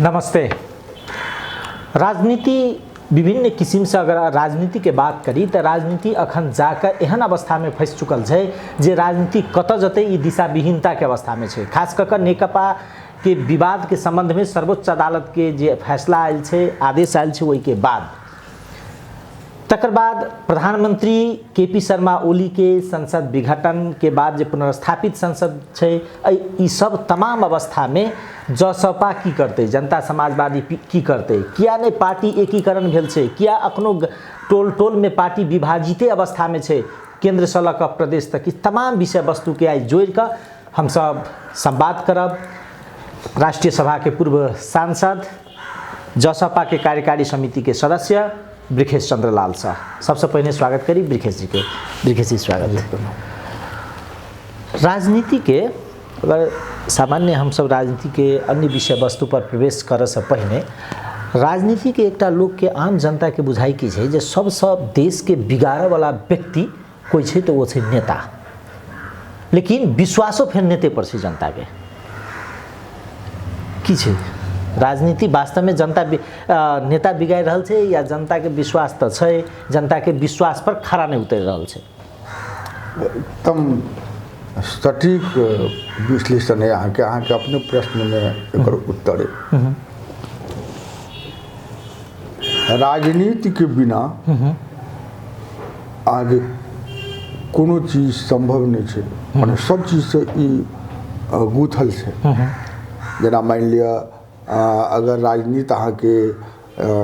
नमस्ते। राजनीति विभिन्न किसिम से अगर राजनीति के बात करी तो राजनीति अखन जाकर एहन अवस्था में फंस चुकल है जे राजनीति कत जते ई दिशा विहीनता के अवस्था में है। खास कर नेकपा के विवाद के संबंध में सर्वोच्च अदालत के जे फैसला आयल है, आदेश आयल है, वही के बाद तकर बाद प्रधानमंत्री केपी शर्मा ओली के संसद विघटन के बाद जो पुनर्स्थापित संसद है, ई सब तमाम अवस्था में जसपा की करते, जनता समाजवादी की करते, किया नहीं पार्टी एकीकरण भेल छै, किया अखनो टोल टोल में पार्टी विभाजिते अवस्था में है, केंद्र से लऽ कऽ प्रदेश तक, इस तमाम विषय वस्तु के आज जोड़ कर हम सब संवाद करब। राष्ट्रीय सभा के पूर्व सांसद, जसपा के कार्यकारी समिति के सदस्य ब्रिखेश चंद्र लाल शाह, सबसे पहले स्वागत करी ब्रिखेश जी के। ब्रिखेश जी स्वागत। राजनीति के अगर सामान्य हम सब राजनीति के अन्य विषय वस्तु पर प्रवेश करे से पहले राजनीति के एकटा लोग के आम जनता के बुझाई की है जे सब देश के बिगाड़े वाला व्यक्ति कोई है तो वो है नेता, लेकिन विश्वासो फिर नेते पर से जनता के की छै। राजनीति वास्तव में जनता नेता बिगाड़ रहल छै या जनता के विश्वास तो छै, जनता के विश्वास पर खड़ा नहीं उतर रहल छै? एकदम सटीक विश्लेषण है अहाँ के अपने प्रश्न में एकर उत्तर है। राजनीति के बिना आगे कोनो चीज संभव नहीं है, माने सब चीज से ई गुथल है। जना मान लिया अगर राजनीति अहाँ के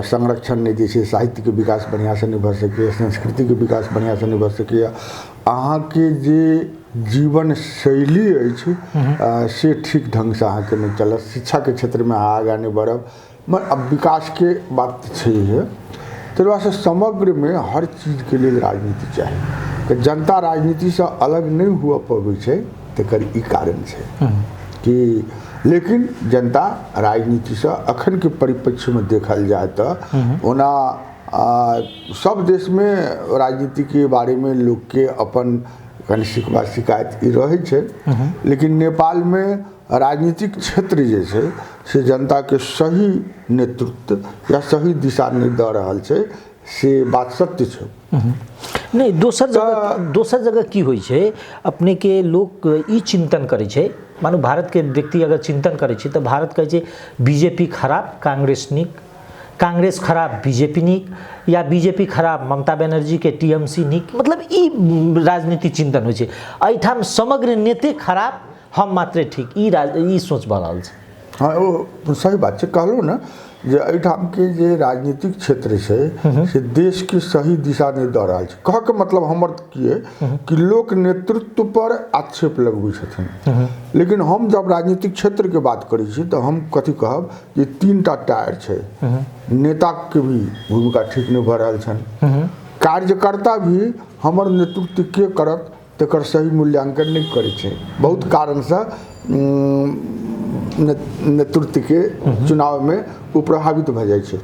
संरक्षण नहीं दै छै, साहित्य के विकास बढ़िया से नहीं भऽ सके, संस्कृति के विकास बढ़िया से नहीं भऽ सके, अहाँ के जे जीवन शैली अछि से ठीक ढंग से अहाँ के नहीं चलत, शिक्षा के क्षेत्र में अहाँ आगा नहीं बढ़ब, मगर अब विकास के बात है तो से समग्र में हर चीज के लिए राजनीति चाहिए। तो जनता राजनीति से अलग नहीं हुआ पाबै छै, तकर ई कारण है कि लेकिन जनता राजनीति से अखन के परिप्रेक्ष्य में देखल जाए तो ओना सब देश में राजनीति के बारे में लोग के अपन कनि शिकवा शिकायत ई रहे छै, लेकिन नेपाल में राजनीतिक क्षेत्र जे छै से जनता के सही नेतृत्व या सही दिशा नहीं दे रहल छै, से बात सत्य छै। नहीं दोसर जगह की होइ छै, अपने के लोग ई चिंतन करे छै, मानो भारत के व्यक्ति अगर चिंतन करे छै तो भारत कहे छै बीजेपी खराब कांग्रेस नीक, कांग्रेस खराब बीजेपी नीक, या बीजेपी खराब ममता बनर्जी के टीएमसी नीक, मतलब ई राजनीति चिंतन होइ छै। एठाम समग्र नेते खराब हम मात्रे ठीक, ई सोच भऽ रहल छै। हाँ वो सही बात है, कहलूँ ना जे एठाम के जे राजनीतिक क्षेत्र है से देश के सही दिशा नहीं दे रहा है। कह के मतलब हमर की है कि लोक नेतृत्व पर आक्षेप लगबै छथिन, लेकिन हम जब राजनीतिक क्षेत्र के बात करी छी तो हम कथी कहब जे तीनटा टायर है, नेता के भी भूमिका ठीक नहीं भऽ रहल छन, कार्यकर्ता भी हमर नेतृत्व के करत तकर सही मूल्यांकन नहीं करै छै, बहुत कारण से नेतृत्व के चुनाव में वो प्रभावित भऽ जाइ छै,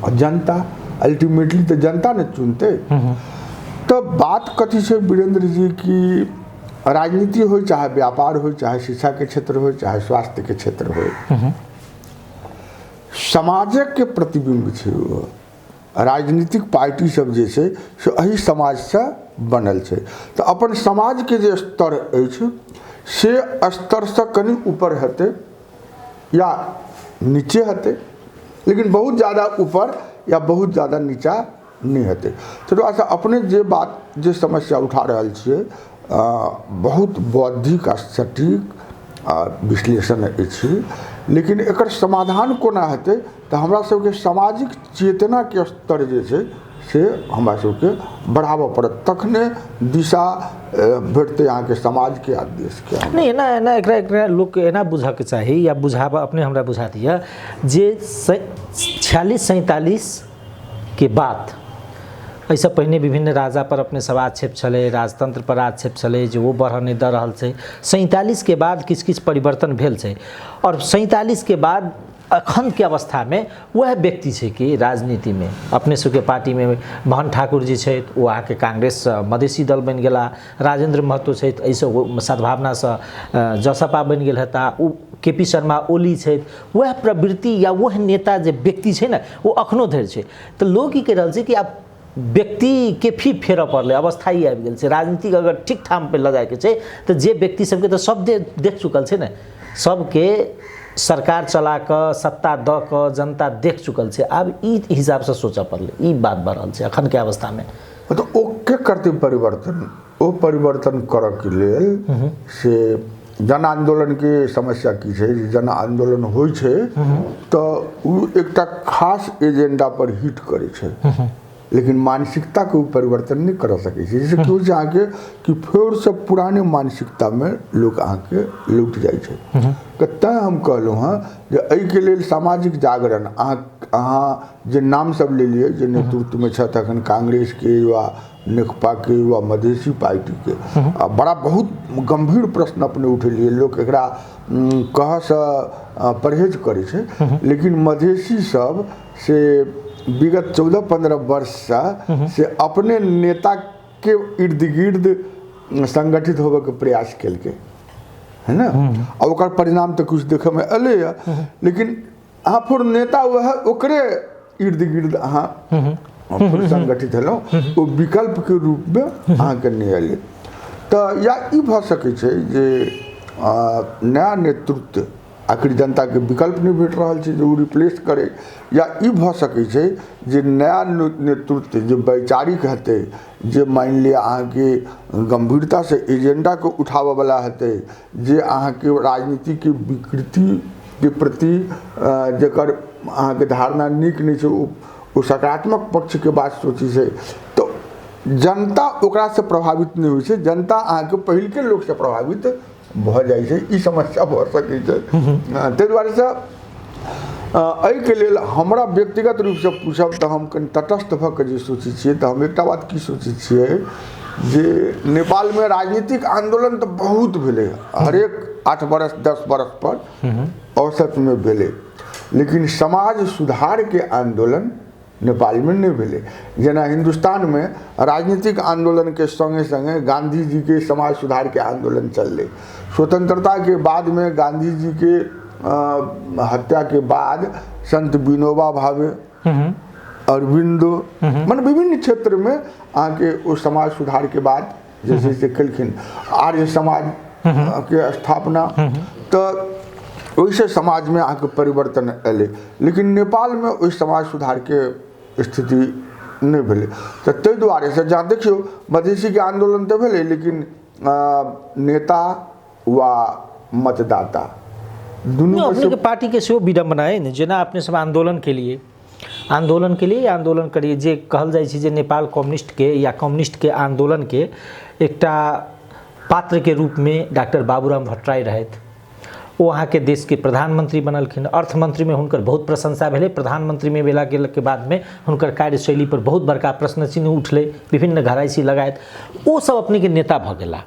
और जनता अल्टीमेटली तो जनता ने चुनते। तो बात कथी छै वीरेंद्र जी की राजनीति हो चाहे व्यापार हो चाहे शिक्षा के क्षेत्र हो चाहे स्वास्थ्य के क्षेत्र हो, समाजक के प्रतिबिंब छै। राजनीतिक पार्टी सब जे छै से एही समाज से बनल छै, तो अपन समाज के जे स्तर अछि से स्तर से कनी ऊपर हेतै या नीचे हेतै, लेकिन बहुत ज़्यादा ऊपर या बहुत ज़्यादा नीचा नहीं हेतै। तो अपने जे बात जे समस्या उठा रहल छियै बहुत बौद्धिक आ सटीक विश्लेषण अछि, लेकिन एकर समाधान कोना हेतै तो हमरा सबके सामाजिक चेतना के स्तर जे छै से हमरा सबके बढ़ाबऽ पड़त, तखने दिशा भेटते यहाँ के समाज के आ देश के। नहीं एना एकरा लोग के एना बुझा के चाही या बुझाबा अपने हमरा बुझा दिया जे 46-47 के बाद ऐसा पहले विभिन्न राजा पर अपने सब आक्षेप छले, राजतंत्र पर आक्षेप छले जो वो बढ़ नहीं दे रहल छै। 47 के बाद किछ परिवर्तन भेल छै, और 47 के बाद अखन के अवस्था में वह व्यक्ति है कि राजनीति में अपने सबके पार्टी में मोहन ठाकुर जी है वो आके कांग्रेस मधेसी दल बन गया, राजेंद्र महतो है ऐसे सद्भावना से जसपा बन गया था, केपी शर्मा ओली है, वह प्रवृत्ति या वह नेता जो व्यक्ति है ना वो अखनो धरि है। तो लोग की कह रहा है कि आप व्यक्ति के फिर फेर पड़े अवस्था ही आबि गेल छै। राजनीतिक अगर ठीक ठाम पे लगाए के छै तो जे व्यक्ति सबके तो सब देख चुकल छै ने, सबके सरकार चला कर सत्ता द क जनता देख चुकल छै। अब ई हिसाब से सोचा पड़ले, ई बात बढ़ल छै अखन के अवस्था में। मतलब ओ के करते परिवर्तन, ओ परिवर्तन करऽ के लेल से जन आंदोलन के समस्या की छै। जन आंदोलन होइ छै तो उ एकटा खास एजेंडा पर हिट करे छै, लेकिन मानसिकता के परिवर्तन नहीं कर सके। जैसे क्यों जाके कि फिर से पुराने मानसिकता में लोग आके लुट जाए छै। तैं हम कहलूँ हाँ जे एहि के लेल सामाजिक जागरण अहाँ जे नाम सब ले लिए जे नेतृत्व में छथि अखन कांग्रेस के वा नेकपा के वा मधेसी पार्टी के, बड़ा बहुत गंभीर प्रश्न अपने उठेलिए। लोग एकरा कह से परहेज करे छै, लेकिन मधेसी सब से विगत 14-15 वर्ष से अपने नेता के इर्द गिर्द संगठित होबे के प्रयास केलके है ना। और ओकर परिणाम तो कुछ देखे में अले है, लेकिन अहाँ फिर नेता वह ओकरे इर्द गिर्द अहाँ संगठित हेलो, वो विकल्प के रूप में अहाँ के नहीं अले। तो या ई भ सके छै जे नया नेतृत्व आखिर जनता के विकल्प नहीं भेट रहा है जो रिप्लेस करे, या ई भ सके छै जे नया नेतृत्व जो वैचारिक हेतै, जे मान लिया अहाँ के गंभीरता से एजेंडा को उठावे वाला हेतै, जे अहाँ के राजनीति के विकृति के प्रति जकर अहाँ के धारणा नीक नहीं छै, वो सकारात्मक पक्ष के बात सोची छै, तो जनता ओकरा से प्रभावित नहीं होइ छै। जनता अहाँ के पहिल के लोग से प्रभावित भ जाए छै, ई समस्या भ सकै छै। ताहि दुआरे से एहि के लेल हमरा व्यक्तिगत रूप से पूछब तो हम कनि तटस्थ भ के जे सोचै छियै तो हम एकटा बात की सोचै छियै जे नेपाल में राजनीतिक आंदोलन तो बहुत भेलै, हरेक 8 बरस 10 बरस पर औसत में भेलै, लेकिन समाज सुधार के आंदोलन नेपाल में नहीं भेले। जेना हिंदुस्तान में राजनीतिक आंदोलन के संगे संगे गांधी जी के समाज सुधार के आंदोलन चल रहे। स्वतंत्रता के बाद में गांधी जी के हत्या के बाद संत विनोबा भावे, अरविंदो, मन विभिन्न क्षेत्र में आके उस समाज सुधार के बाद जैसे से कलखिन आर्य समाज के स्थापना, तो वैसे समाज में आके परिवर्तन अले। लेकिन नेपाल में उस समाज सुधार के स्थिति नहीं भेले। तो ताहि दुआरे से जहाँ देखियो मधेसी के आंदोलन तो भेले, लेकिन नेता वा मतदाता दुनू अपने के पार्टी के सेहो विडम्बना है ने। जेना अपने सब आंदोलन के लिए आंदोलन करिए, जे कहल जाइ छै जे नेपाल कम्युनिस्ट के या कम्युनिस्ट के आंदोलन के एकटा पात्र के रूप में डॉक्टर बाबूराम भट्टराई रहथि। वो वहाँ के देश के प्रधानमंत्री बनलखिन, अर्थमंत्री में हुनकर बहुत प्रशंसा भेलै, प्रधानमंत्री में भेला के बाद में हुनकर कार्यशैली पर बहुत बड़का प्रश्न चिन्ह उठलै, विभिन्न घराइसी लगायत वो सब अपने के नेता भ गेला।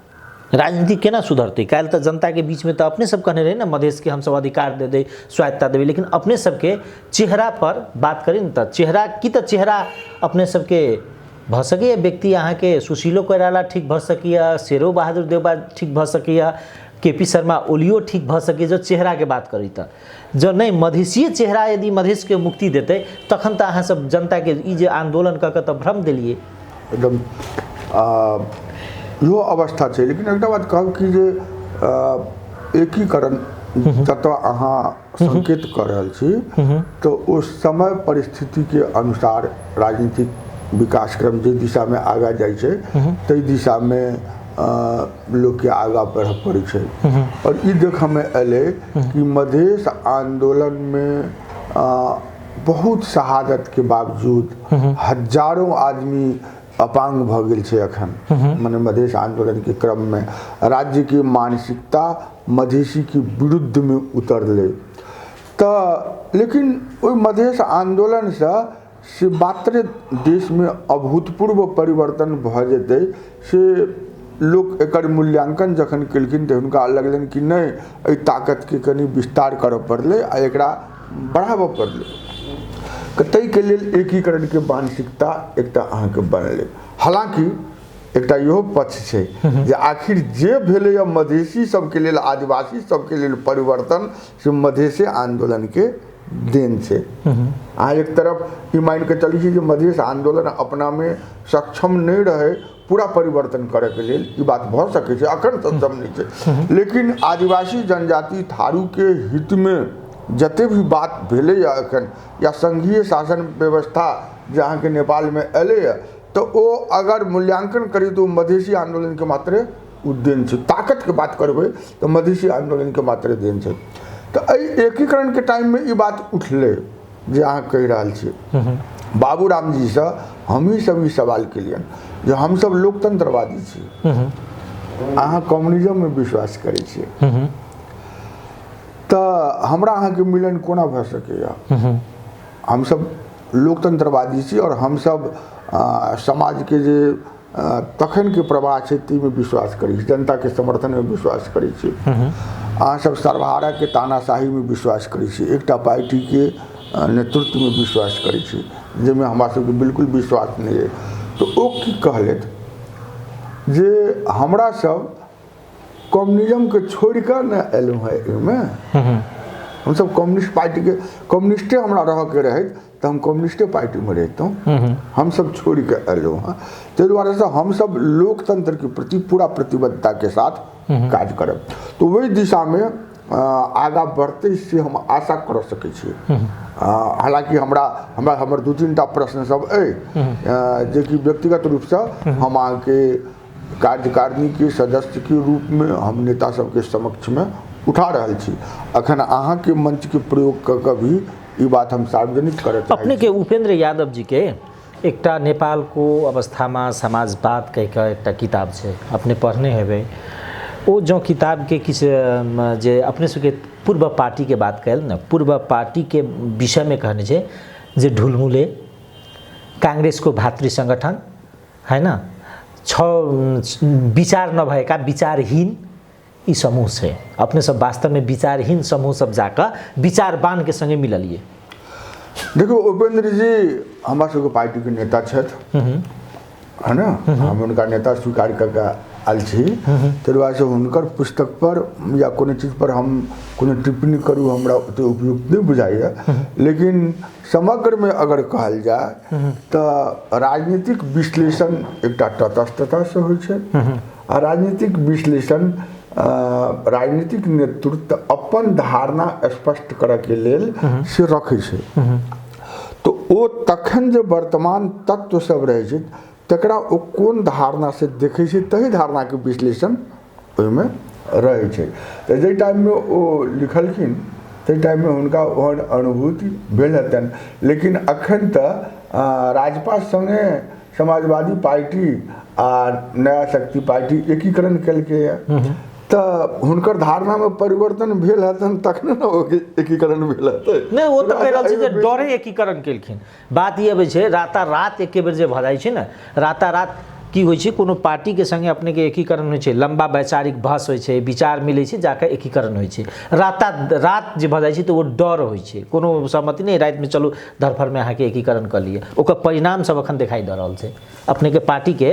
राजनीति केना सुधरते? काल्हि तो जनता के बीच में तो अपने सब कहने रहे ना मधेश के हम सब अधिकार दे दे, स्वायत्ता देवे, लेकिन अपने सबके चेहरा पर बात करी न तो चेहरा की तो चेहरा अपने सबके भ सके व्यक्ति अहाँ के सुशीलो कोइराला ठीक भ सकिया, शेरो बहादुर देवबा ठीक भ सकिया, केपी शर्मा ओलियो ठीक भ सके, जो चेहरा के बात करी तो जो नहीं मधेसी चेहरा यदि मधेश के मुक्ति देते तखन तो अहाँ सब जनता के ई जे आंदोलन क के तो भ्रम दिलिए एकदम यो अवस्था छै। लेकिन एक बात कहब कि जे एकीकरण जतऽ अहाँ संकेत कर रहल छी तो उस समय परिस्थिति के अनुसार राजनीतिक विकास क्रम जे दिशा में आगा जाइ छै ताहि दिशा में लोग के आगा बढ़ पड़े छै। और ई देख में अले कि मधेश आंदोलन में बहुत शहादत के बावजूद हजारों आदमी अपांग भ गेल छै। अखन माने मधेश आंदोलन के क्रम में राज्य की मानसिकता मधेसी के विरुद्ध में उतरले। तो लेकिन ओइ मधेश आंदोलन से मात्र देश में अभूतपूर्व परिवर्तन भ जेतै से लोग एकर मूल्यांकन जखन केलखिन तो हुनका लगलनि कि नहीं एहि ताकत के कनि विस्तार करऽ पड़लै आ एकरा बढ़ाबऽ पड़लै। ताहिके लेल एकीकरणके मानसिकता एकटा अहाँके बनलै। हालांकि एकटा इहो पक्ष छै जे आखिर जे भेलैए मधेसी सबके लेल, आदिवासी सबके लेल परिवर्तन से मधेसी आंदोलनके देन छै। अहाँ एक तरफ ई मान के चली छी जे मधेश आंदोलन अपनामे सक्षम नहीं रहे पूरा परिवर्तन करैके लेल, ई बात भऽ सकै छै, अखन सक्षम नहीं छै, लेकिन आदिवासी जनजाति थारूके हितमे जते भी बात भेलैए अखन, या संघीय शासन व्यवस्था जे अहाँके नेपालमे एलैए, तो ओ अगर मूल्यांकन करी तो मधेसी आंदोलनके मात्रे देन छै। ताकतके बात करबै तो मधेसी आंदोलनके मात्रे देन छै। तो एकीकरण के टाइम में ये बात उठले जे अहाँ कहि रहल छियै। बाबूराम जी से हम ही सब ई सवाल केलियन जे हम सब लोकतंत्रवादी छी, अहाँ कम्युनिज्म में विश्वास करै छियै, तो हमरा अहाँ के मिलन कोना भऽ सकैया? हम सब लोकतंत्रवादी छी और हम सब समाज के जे तखन के प्रवाह छै ताहिमे विश्वास करै छी, जनता के समर्थन में विश्वास करै छी। अहाँ सब सर्वहारा के तानाशाही में विश्वास करै छी, एकटा पार्टी के नेतृत्व में विश्वास करै छी, जाहिमे हमरा सबके बिल्कुल विश्वास नहीं है। तो ओ की कहलैथ जे हमरा सब कम्युनिज्म के छोड़ कर न एलहुँ है एहिमे, हम सब कम्युनिस्ट पार्टी के, कम्युनिस्टे हमरा रह के रहे तो हम कम्युनिस्टे पार्टी में रहते, हम सब छोड़ के एलहुँ हैं। ताहि दुआरे से हम सब लोकतंत्र के प्रति पूरा प्रतिबद्धता के साथ काज करब। तो वही दिशा में आगा बढ़ते से हम आशा कर सकै छियै। हालांकि हमर दू तीन टा प्रश्न सब जे कि व्यक्तिगत रूप से हम अहाँके कार्यकारिणी के सदस्य के रूप में हम नेता सबके समक्ष में उठा रहल छी। अखन अहाँ के मंच के प्रयोग क के भी ई बात हम सार्वजनिक करऽ चाहै छी। अपने के उपेंद्र यादव जी के एकटा नेपाल को अवस्था में समाजवाद कह के एकटा किताब छै, अपने पढ़ने हेबै। ओ जो किताब के किछ जे अपने सबके पूर्व पार्टी के बात कैल न, पूर्व पार्टी के विषय में कहने छै जे ढुलमुले कांग्रेस को भातृ संगठन है ना, विचार न भएका विचारहीन ई समूह छै। अपने सब वास्तव में विचारहीन समूह सब जाकर विचारवान के संगे मिललिए। देखो उपेंद्र जी हमरा सबके पार्टी के नेता छथि, है ना, हम उनका नेता स्वीकार करके आयल छी। ताहि दुआरे से हुनकर पुस्तक पर या कोनो चीज पर हम कोनो टिप्पणी करूँ हमरा ओते उपयुक्त नहीं बुझाइए। लेकिन समग्र में अगर कहल जाए तो राजनीतिक विश्लेषण एकटा तटस्थता से होइ छै, आ राजनीतिक विश्लेषण राजनीतिक नेतृत्व अपन धारणा स्पष्ट करऽ के लेल से रखै छै। तो ओ तखन जे वर्तमान तत्व सब रहै छै तकरा ओ कोन धारणा से देखै छै, तही धारणा के विश्लेषण ओहिमे रहै छै। तऽ जाहि टाइम में ओ लिखलखिन ताहि टाइम में हुनका ओहन अनुभूति भेल हेतनि। लेकिन अखन तऽ राजपा संगे समाजवादी पार्टी आ नया शक्ति पार्टी एकीकरण केलकै है, तऽ हुनकर धारणा में परिवर्तन भेल हेतनि तखने ने एकीकरण भेल हेतै। नहीं वो तो कह रहल छै जे डरे एकीकरण केलखिन। बात ई अबै छै रातारात एके बेर जे भऽ जाइ छै ने, रातारात की होइ छै, कोनो पार्टी के संगे अपने के एकीकरण होइ छै, लंबा वैचारिक बहस होइ छै, विचार मिलै छै, जाकर एकीकरण होइ छै। रात जे भऽ जाइ छै तऽ वो डर होइ छै, कोनो सहमति नहीं, रात में चलू धरफड़ में अहाँ के एकीकरण कर लिए। ओकर परिणाम सब अखन दिखाई दे रहल छै। अपने के पार्टी के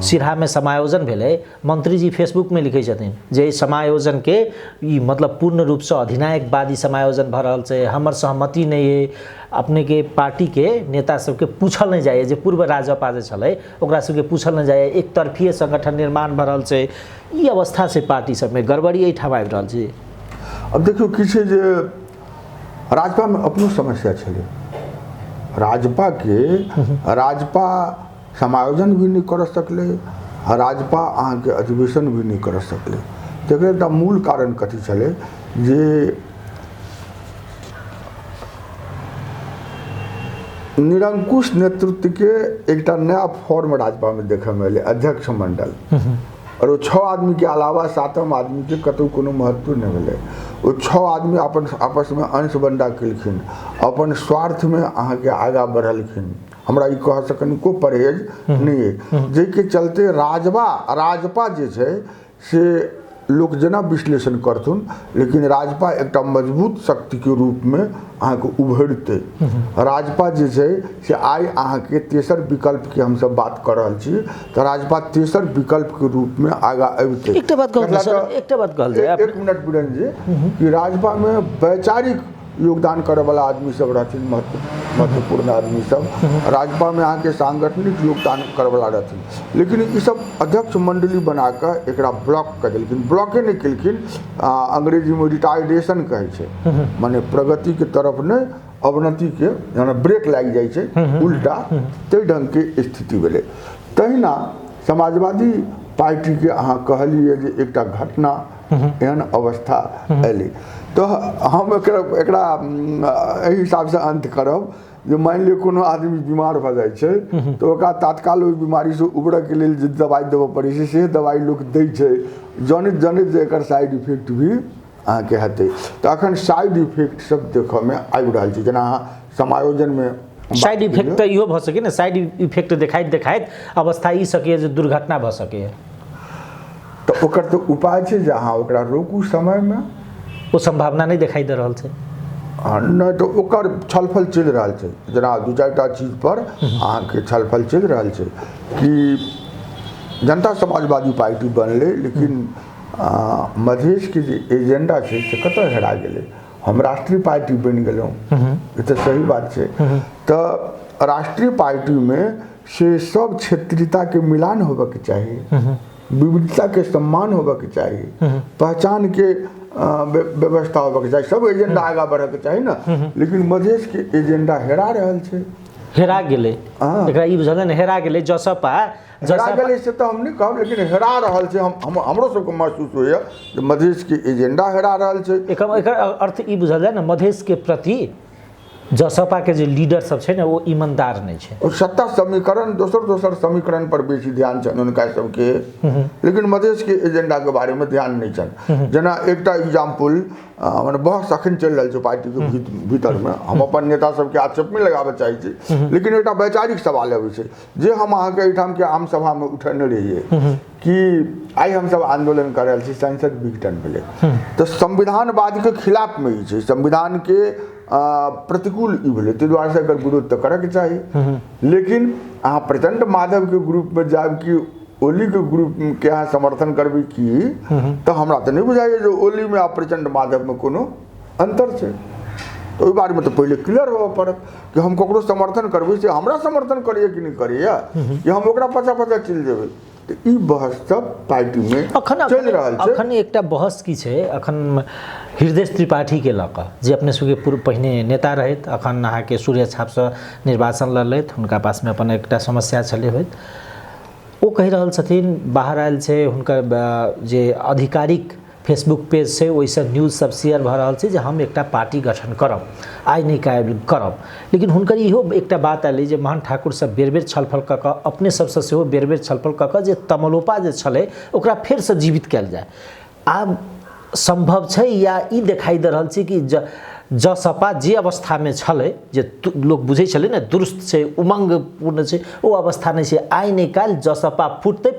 सिरहा में समायोजन भेलै, मंत्री जी फेसबुक में लिखे छथिन जे समायोजन के ई मतलब पूर्ण रूप से अधिनायकवादी समायोजन भऽ रहल छै, हमर सहमति नहीं है। अपने के पार्टी के नेता सबके पूछल नहीं जाए, जे पूर्व राजपा जे छलै ओकरा सबके पूछल नहीं जाए, एक तरफीय संगठन निर्माण भऽ रहल छै। ई अवस्था से पार्टी सब में गड़बड़ी एहिठाम आबि रहल छै। अब देखियो की छै जे राजपा में अपनो समस्या छलै, राजपा समायोजन भी नहीं कर सकले, राजपा अहाँ के अधिवेशन भी नहीं कर सकले। तकर मूल कारण कथी छलै जे निरंकुश नेतृत्व के एकटा नया फॉर्म राजपा में देखे में एलै, अध्यक्ष मंडल, और वो 6 आदमी के अलावा 7म आदमी के कतौ कोनो महत्व नहीं भेलै। वो 6 आदमी अपन आपस में अंश बंटा केलखिन, अपन स्वार्थ में अहाँ के आगा बढ़लखिन। हमरा ई कह सकन को परहेज नहीं है, जाहि के चलते राजपा जे छै से लोक जेना विश्लेषण करथुन, लेकिन राजपा एकटा मजबूत शक्ति के रूप में अहाँके उभरते। राजपा जे छै से आइ अहाँके तेसर विकल्प के हम सब बात कर रहल छी, तो राजपा तेसर विकल्प के रूप में आगा अबते। एकटा बात कहल जाए, एक मिनट बीरेन जी, कि राजपा में वैचारिक योगदान करे वाला आदमी सब रहथिन, महत्वपूर्ण आदमी सब। राजपा में अहाँके सांगठनिक योगदान करे वाला रहथिन, लेकिन ई सब अध्यक्ष मंडली बना के एकरा ब्लॉक कर देलखिन। ब्लॉके नहीं केलखिन, अंग्रेजी में रिटार्डेशन कहे छै, माने प्रगति के तरफ ने अवनति के यानी ब्रेक लाग जाय छै, उल्टा तै ढंग के स्थिति भेलै। तहिना समाजवादी पार्टी के अहाँ कहलिए जे एकटा घटना एहन अवस्था एलै, तो हम एकरा एहि हिसाब से अंत करब जे मान लिअ कोनो आदमी बीमार भऽ जाइ छै, तो ओकरा तत्काल ओहि बीमारी से उबरऽ के लेल जे दवाई देबऽ पड़ै छै से दवाई लोक दै छै, जानैत जे एकर साइड इफेक्ट भी अहाँके हेतै। तऽ अखन साइड इफेक्ट सब देखऽ में आबि रहल छै, जेना अहाँ समायोजन में साइड इफेक्ट तऽ इहो भऽ सकै ने, साइड इफेक्ट देखाइत अवस्था ई सकैए जे दुर्घटना भऽ सकैए। तऽ ओकर तऽ उपाय छै जे अहाँ ओकरा रोकू समय में, वो संभावना नहीं दिखाई दे रहा है। नहीं तो ओकर छलफल चल रहा है, जना दू चारिटा चीज पर अहाँके छलफल चल रहा है कि जनता समाजवादी पार्टी बनले, लेकिन मधेश के जे एजेंडा है से कतऽ हेरा गेलै। हम राष्ट्रीय पार्टी बन गेलहुँ, ये तो सही बात है। तो राष्ट्रीय पार्टी में से सब क्षेत्रीयता के मिलान होबे के चाहिए, विविधता के सम्मान होबे के चाहिए, पहचान के व्यवस्था होबे के चाहिए, सब एजेंडा आगा बढ़े के चाहिए ना। लेकिन मधेश के एजेंडा हेरा रहल छै, हेरा गेलै। एकरा ई बुझल ने हेरा गेलै, जसपा हेरा गेलै से तो हम नहीं कहब, लेकिन हेरा रहल छै। हमरो सबके महसूस होइए जे मधेश के एजेंडा हेरा रहल छै। एकर अर्थ ई बुझल जाए ना, मधेश के प्रति जसपा के जे लीडर सब छै ना, वो ईमानदार नहीं छै। और सत्ता समीकरण दोसर समीकरण पर बेसी ध्यान छन उनका सबके, लेकिन मधेश के एजेंडा के बारे में ध्यान नहीं छन। जना एकटा एग्जाम्पल माने बहस अखन चल रहल छै पार्टी के भीतर में, हम अपन नेता सबके आक्षेप में लगाबे चाहै छी, लेकिन एकटा वैचारिक सवाल अबै छै जे हम अहाँके एहिठाम के आम सभा में उठेने रहिए कि आइ हम सब आंदोलन कर रहल छी, संसद विघटन भेलै, तो संविधानवाद के खिलाफ में ई छै, संविधान के प्रतिकूल ई भेलै, ताहि दुआरे से एकर विरोध तऽ करऽ के चाही। लेकिन अहाँ प्रचंड माधव के ग्रुप में जायब कि ओली के ग्रुप के अहाँ समर्थन करबै की, तो हमरा तऽ नहीं बुझाइए जे ओली में आ प्रचंड माधव में कोनो अंतर छै। तो ओहि बारे में तो पहले क्लियर होबऽ पड़त कि हम ककरो समर्थन करबै से हमरा समर्थन करिए कि नहीं करिए, कि हम ओकरा पाछा चलि जेबै। तो ई बहस सब पार्टी में चल रहल छै। अखन एकटा बहस की छै, अखन हृदय त्रिपाठी के लऽ कऽ जे अपने सबके पूर्व पहिने नेता रहैत, अखन अहाँके सूर्य छाप से निर्वाचन लड़लथि, हुनका पास में अपन एकटा समस्या छलै होइत, ओ कहि रहल छथिन, बाहर आयल छै हुनकर जे आधिकारिक फेसबुक पेज से ओहिसँ न्यूज सब शेयर भऽ रहल छै जे हम एकटा पार्टी गठन करब, आइ नहीं करब। लेकिन हुनकर इहो एकटा बात आयल जे महान ठाकुर सब बेर बेर छलफल कऽ कऽ, अपने सबसँ सेहो बेर बेर छलफल कऽ कऽ जे तमलोपा जे छलै ओकरा फेरसँ जीवित कयल जाय। आब संभव छै या ई देखाई दे रहल छै कि जसपा जे अवस्था में छलै, जे लोग बुझै छलै ने दुरुस्त छै, उमंगपूर्ण छै, ओ अवस्था नहीं छै, आइ नहीं काल्हि जसपा फुटतै।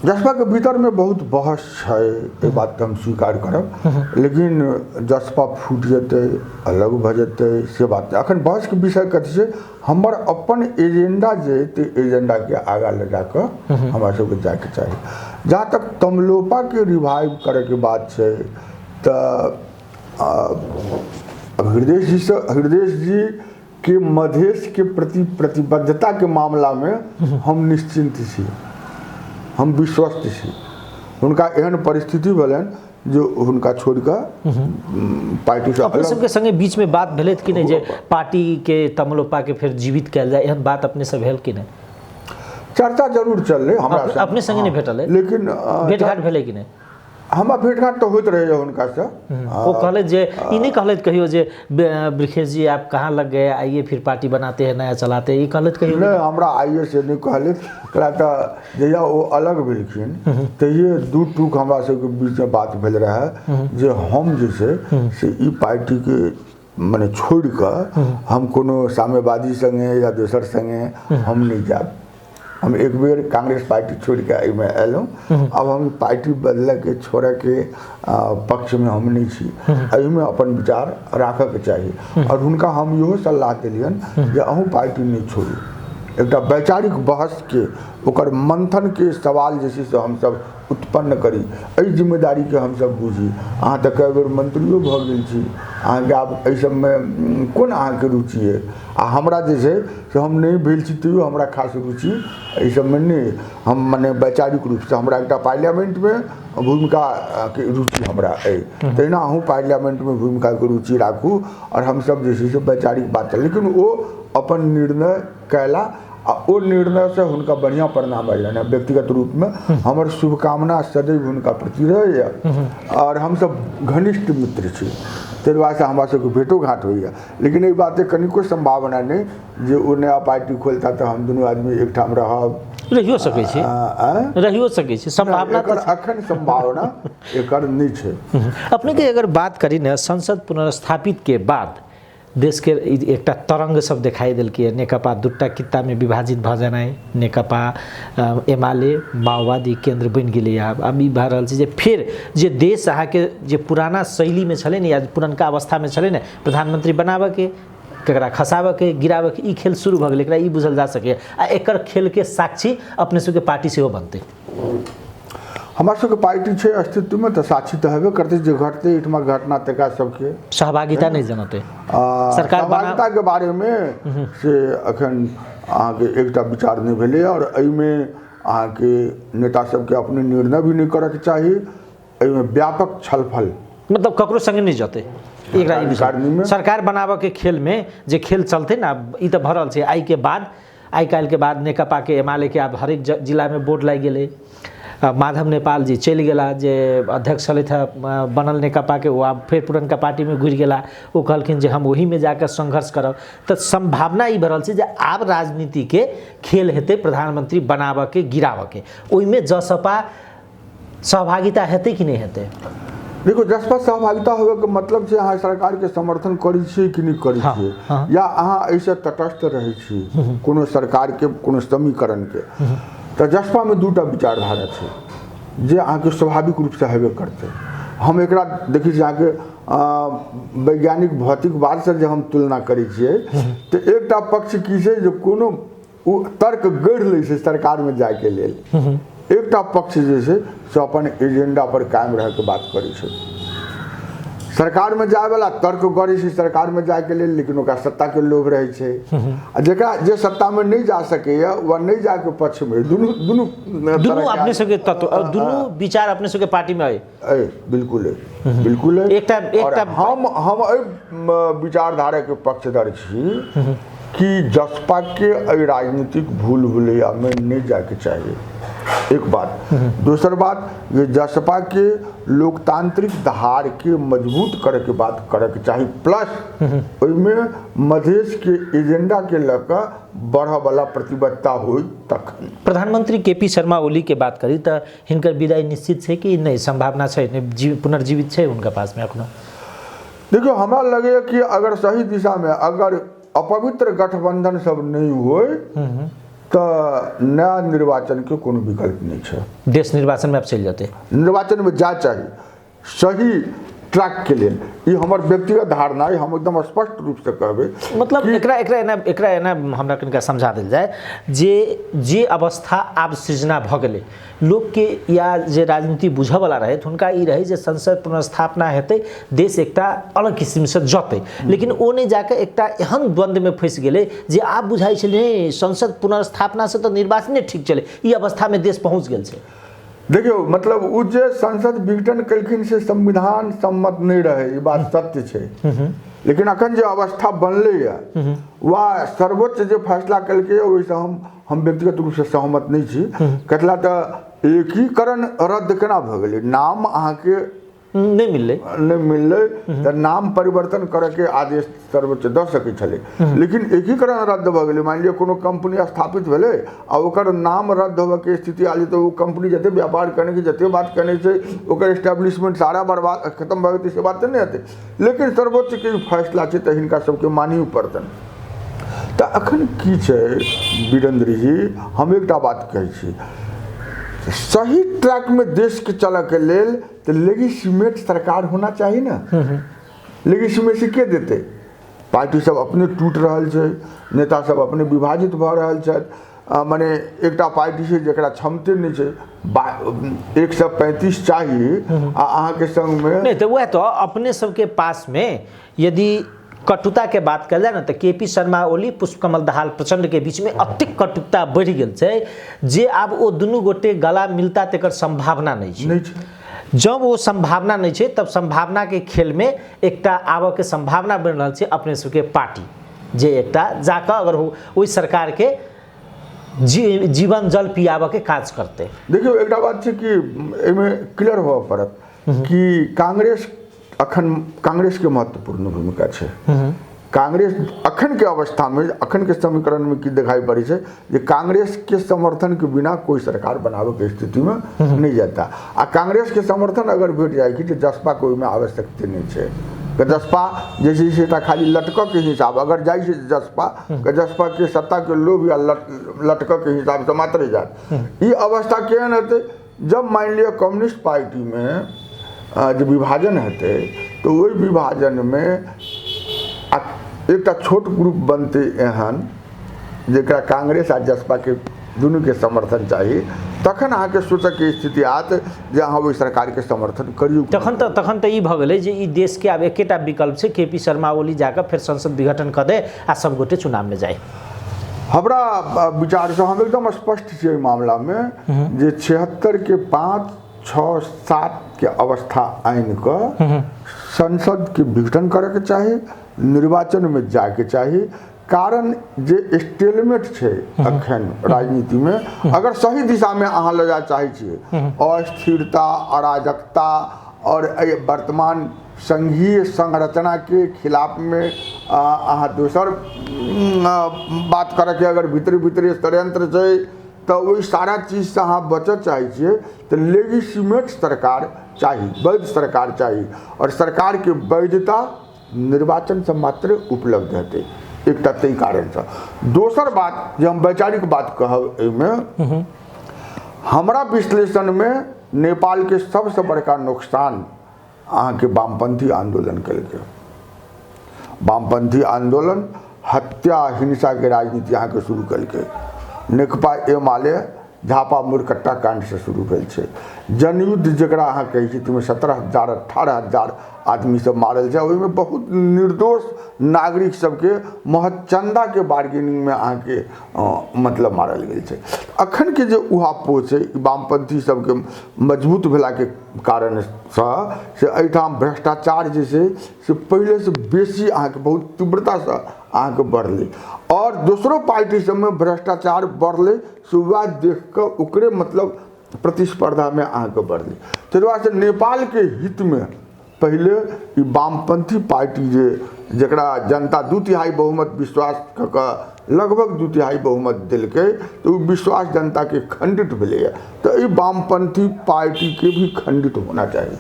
जसपा के भीतर में बहुत बहस है, ये बात तो हम स्वीकार करब, लेकिन जसपा फूट जेतै, अलग भऽ जेतै से बात अखन बहस के विषय कथी छै। हमर अपन एजेंडा जे एजेंडा के आगा ले जाकऽ हमरा सबके जाके चाही। जहाँ तक तमलोपा के रिवाइव करे के बात छै, तऽ हृदय जी के मधेश के प्रति प्रतिबद्धता के मामला में हम निश्चिंत छी, हम विश्वस्त छी। हुनका एहन परिस्थिति भेलनि जो हुनका छोड़ कऽ पार्टी से अपने सबके संगे बीच में बात भेलै कि नहीं जे पार्टी के तमलोपा के फिर जीवित कयल जाय, एहन बात अपने से भेल कि नहीं? चर्चा जरूर चललै हमरा अपने संगे नहीं भेटल है, लेकिन भेंट-घाट भेलै कि नहीं? हमरा भेंट-घाट तो होइत रहे हुनका से। वो कहले जे ई नहीं कहले कहियो जे ब्रिखेश जी आप कहाँ लग गए, आइए फिर पार्टी बनाते हैं, नया चलाते हैं, ई कहले कहियो नहीं? हमरा आइए से नहीं कहले, कला तऽ जहिया वो अलग भेलखिन तहिए दू टूक हमरा सबके बीच में बात भेल रहे जे हम जे छै से ई पार्टी के माने छोड़ कऽ हम कोनो साम्यवादी संगे या दोसर संगे हम नहीं जाब। हम एक बेर कांग्रेस पार्टी छोड़ के एहिमे एलहुँ, अब हम पार्टी बदले के छोड़े के पक्ष में हम नहीं छी। एहिमे अपन विचार राखऽ के चाही और हुनका हम इहो सलाह देलियन जे अहूँ पार्टी नहीं छोड़ू, एकटा वैचारिक बहस के ओकर मंथन के सवाल जे छै से हम सब उत्पन्न करी, एहि जिम्मेदारी के हम सब बुझी। अहाँ तऽ कई बेर मंत्रियो भऽ गेल छी, अहाँके आब एहि सबमे कोन अहाँके रुचि है? आ हमरा जे छै से हम नहीं भेल छी तैयो हमरा खास रुचि एहि सबमे नहीं, हम मने वैचारिक रूप से हमरा एकटा पार्लियामेंट में भूमिका के रुचि हमरा अइ, तहिना अहूँ पार्लियामेंट में भूमिका के रुचि राखू और हम सब जे छै से वैचारिक बात चल। लेकिन ओ अपन निर्णय कयला आ ओ निर्णय से हुनका बढ़िया परिणाम अयलनि है। व्यक्तिगत रूप में हमर शुभकामना सदैव हुनका प्रति रहैए और हम सब घनिष्ठ मित्र छी, ताहि दुआरे से हमरा सबके भेटो घाट होइए। लेकिन एहि बाते कनिको संभावना नहीं जे ओ नया पार्टी खोलता तऽ हम दुनू आदमी एकठाम रहब, रहियो सकै छै, रहियो सकै छै, संभावना अखन संभावना एकर नहीं छै। अपने के अगर बात करी न संसद पुनर्स्थापित के बाद देश के एकटा तरंग सब दिखाई देलकै, नेकपा दूटा कित्ता में विभाजित भऽ जेनाइ, नेकपा एमाले माओवादी केंद्र बनि गेलै। आब ई भऽ रहल छै जे फिर जे देश अहाँके जे पुराना शैली में छलै ने या पुरनका अवस्था में छलै ने, प्रधानमंत्री बनाबऽ के ककरा खसाबऽ के गिराबऽ के ई खेल शुरू भऽ गेलै। एकरा ई बुझल जा सकै आ एकर खेल के साक्षी अपने सबके पार्टी सेहो बनतै। हमार सबके पार्टी छै अस्तित्व में तो साक्षी तो हेबे करते, जो घटते एहिठमा घटना तक सबके सहभागिता नहीं जनते। सरकार सहभागिता के बारे में से अखन अहाँके एकटा विचार नहीं भेलै और एहिमे अहाँके नेता सबके अपने निर्णय भी नहीं करऽ के चाही। एहिमे व्यापक छलफल मतलब ककरो संगे नहीं जते, सरकार बनाबऽ के खेल में जे खेल चलते ना ई तो भऽ रहल छै। आइ काल्हि के बाद नेकपा के एमाले के आब हरेक जिला में बोर्ड लागि गेलै। माधव नेपाल जी चलि गेला जे अध्यक्ष छलथि बनल नेकपा के, वो आब फिर पुरनका पार्टी में घुरि गेला। वो कहलखिन जे हम वही में जाकर संघर्ष करब। तो संभावना ई भरल छै जे आब राजनीति के खेल हेतै प्रधानमंत्री बनाबऽ के गिराबऽ के, ओहिमे जसपा सहभागिता हेतै कि नहीं हेतै? देखो जसपा सहभागिता होवे के मतलब छै अहाँ सरकार के समर्थन करै छियै कि नहीं करै छियै, या अहाँ ऐसे तटस्थ रहै छी कोनो सरकार के कोनो समीकरण के। तो जसपा में दूटा विचारधारा छै जे अहाँके स्वाभाविक रूप से हेबे करते। हम एकरा देखी छी अहाँके वैज्ञानिक भौतिकवाद से जे हम तुलना करै छियै तो एकटा पक्ष की छै जे कोनो तर्क गढ़ि लै छै सरकार में जाए के लेल, एकटा पक्ष जे छै से अपन एजेंडा पर कायम रह के बात करै छै। सरकार में जाए वाला तर्क गढ़ै छै सरकार में जाए के लेल, लेकिन ओकरा सत्ता के लोभ रहै छै। आ जेकरा जे सत्ता में नहीं जा सकैया वह नहीं जा के पक्ष में दुनू अपने सबके तत्व दुनू विचार अपने सबके पार्टी में आए। बिल्कुल है, बिल्कुल है। एकटा हम विचारधारा के पक्षधर छी कि जसपा के राजनीतिक भूल भुलैया में नहीं जाके चाहिए, एक बात। दूसर बात ये जसपा के लोकतांत्रिक धार के मजबूत करे के बात करे के चाहिए, प्लस ओइमे मधेश के एजेंडा के लेकर बढ़ वाला प्रतिबद्धता होई तक। प्रधानमंत्री केपी शर्मा ओली के बात करी तो हिनकर विदाई निश्चित है कि नहीं, संभावना है पुनर्जीवित है उनका पास में अखनो? देखियो हमरा लगे कि अगर सही दिशा में अगर अपवित्र गठबंधन सब नहीं होए तो नया निर्वाचन के कोनो विकल्प नहीं है। देश निर्वाचन में अब चल जाते, निर्वाचन में जा चाहिए सही ट्रैक के लिए। ये हमार व्यक्तिगत धारणा है, हम एकदम स्पष्ट रूप से कहबे। मतलब एकरा एना हमरा कनिका समझा देल जाए जे अवस्था आब सृजना भ गेलै लोग के या जे राजनीति बुझ वाला रहे हुनका ई रहे जे संसद पुनर्स्थापना हेतै, देश एकटा अलग किस्म से जतै, लेकिन ओ नहीं जाके एकटा एहन द्वंद्व में फंस गेलै जे आब बुझाई छलै संसद पुनर्स्थापना से तो निर्वाचने ठीक चले, ई अवस्था में देश पहुंच गेल छै। देखियो मतलब उ जे संसद विघटन कलखिन से संविधान सम्मत नहीं रहे, ये बात सत्य छै। लेकिन अखन जो अवस्था बनले है वह सर्वोच्च जो फैसला कलके वैसे हम व्यक्तिगत रूप से सहमत नहीं छी। कतला तो एकीकरण रद्द केना भ गेलै, नाम अहाँ के नहीं मिलले तो नाम परिवर्तन करे के आदेश सर्वोच्च द सकै छले, लेकिन एकीकरण रद्द भ गेलै। मान लिअ कोनो कंपनी स्थापित भेलै आ ओकर नाम रद्द होबे के स्थिति आली तो वो कंपनी जते व्यापार करने की जते बात करने से ओकर एस्टैब्लिशमेंट सारा बर्बाद खत्म भ जेतै से बात नहीं हेतै। लेकिन सर्वोच्च के फैसला छै तो हिनका सबके मानियो पड़तन। तो अखन की छै वीरेंद्र जी, हम एकटा बात कहै छी, सही ट्रैक में देश के चलऽ के लेल तो लेजिस्लेटिव सरकार होना चाहिए ना। लेजिस्लेटिव के देते? पार्टी सब अपने टूट रहल छै, नेता सब अपने विभाजित भऽ रहल छथि। माने एकटा पार्टी छै जकरा क्षमते नहीं छै, 135 चाहिए आ अहाँ के संग में नहीं, तो वह तो अपने सबके पास में यदि कटुता के बात कल जाए ना तो केपी शर्मा ओली, पुष्पकमल दाहाल प्रचंड के बीच में अतिक कटुता बढ़ गेल छै जे आब ओ दुनू गोटे गला मिलता तेकर संभावना नहीं छै। जब वो संभावना नहीं छै तब संभावना के खेल में एकटा आबऽ के संभावना बन रहल छै अपने सबके पार्टी, जे एकटा जाकर अगर ओई सरकार के जीवन जल पियाबऽ के काज करते। देखियो एकटा बात छै कि एमे क्लियर होबऽ पड़त कि कांग्रेस के महत्वपूर्ण भूमिका छै। कांग्रेस अखन के अवस्था में, अखन के समीकरण में की दिखाई पड़ी है कि कांग्रेस के समर्थन के बिना कोई सरकार बनावे के स्थिति में नहीं जाता। आ कांग्रेस के समर्थन अगर भेट जाए कि जसपा को में आवश्यकता नहीं है। जसपा जैसे खाली लटक के हिसाब अगर जाए जसपा के सत्ता के लोभ या लटक के हिसाब से मात्र जाए। ये अवस्था केहन हेतै जब मान लिया कम्युनिस्ट पार्टी में जो विभाजन हेतै तो वही विभाजन में एक छोट ग्रुप बनते एहन जरा कांग्रेस आ जसपा के दुनू के समर्थन चाहिए, तखन अहाँ के सोचऽ के स्थिति आत जे अहाँ ओहि सरकार के समर्थन करियो। तखन तो ई भऽ गेलै जे ई देश के आब एकेटा विकल्प छै, केपी शर्मा ओली जाकर फिर संसद विघटन कर दे आ सब गोटे चुनाव में जाए। हमरा विचार से हम एकदम स्पष्ट छियै मामला में जे 76 के 5, 6, 7 के अवस्था आइन कऽ संसद के विघटन करे के चाही, निर्वाचन में जाए के चाही। कारण जे स्टेलमेट छै अखन राजनीति में, अगर सही दिशा में अहाँ ले जाए चाहे छियै, अस्थिरता, अराजकता और वर्तमान संघीय संरचना के खिलाफ में अहाँ दोसर बात करे के अगर भीतरी षड्यंत्र छै तो वही सारा चीज से अहाँ बचत चाहे छियै तो लेजिस्लेटिव सरकार चाहिए, वैध सरकार चाहिए। और सरकार के वैधता निर्वाचन से मात्र उपलब्ध हेतै, एकटा तै कारण से। दोसर बात जे हम वैचारिक बात कहब एहिमे, हमरा विश्लेषण में नेपाल के सबसे बड़का नुकसान अहाँ के वामपंथी आंदोलन केलकै। वामपंथी आंदोलन हत्या हिंसा के राजनीति अहाँ के शुरू केलकै। नेकपा एमाले झापा मुरकट्टा कांड से शुरू भेल छै। जनयुद्ध जकरा अहाँ कहै छी तैमे 17,000 18,000 आदमी सब मारल छै, ओहिमे बहुत निर्दोष नागरिक सबके महचंदा के बार्गेनिंग में अहाँ के मतलब मारल गेल छै। अखन के जे उहापो छै वामपंथी सबके मजबूत भेला के कारण से एहिठाम भ्रष्टाचार जे छै से पहले से बेसी अहाँ के बहुत तीव्रता से अहाँ के बढ़लै और दोसरो पार्टी सब में भ्रष्टाचार बढ़लै से वह देख के ओकरे मतलब प्रतिस्पर्धा में अहाँ के बढ़लै। ताहि दुआरे से नेपाल के हित में पहले ई वामपंथी पार्टी जकरा जनता 2/3 बहुमत विश्वास कऽ लगभग 2/3 बहुमत दिलकै तो विश्वास जनता के खंडित भेलै। तो ई वामपंथी पार्टी के भी खंडित होना चाहिए।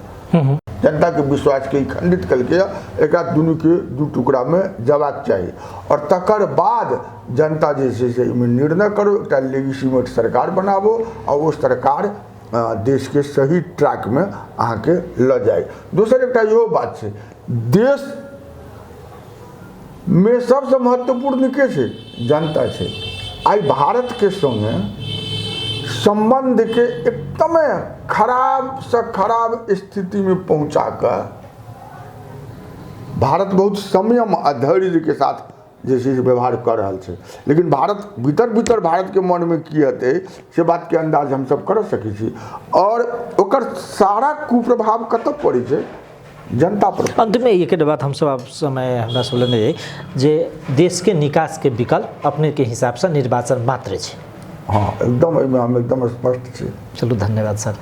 जनता के विश्वास के खंडित करके एक दुनू के दू टुकड़ा में जबाक चाहिए और तकर बाद जनता जे छै से निर्णय करो, एक लेजिस्लेटिव सरकार बनाबो और वो सरकार देश के सही ट्रैक में अहाँ के ल जाए। दोसर एक इहो बात छै, देश में सबसे महत्वपूर्ण के छै जनता छै। आई भारत के संगे संबंध के एकदम खराब से खराब स्थिति में पहुंचा कर भारत बहुत संयम आ धैर्य के साथ जैसे व्यवहार कर रहा है। लेकिन भारत भीतर भारत के मन में की हेतै से बात के अंदाज हम सब कर सकै छी और ओकर सारा कुप्रभाव कतऽ पड़ै छै जनता पर। अंत में एक बात हम सब आप समय हमरा सब लेने जे देश के निकास के विकल्प अपने के हिसाब से निर्वाचन मात्र छै। हाँ एकदम हम एकदम स्पष्ट छी। चलो धन्यवाद सर।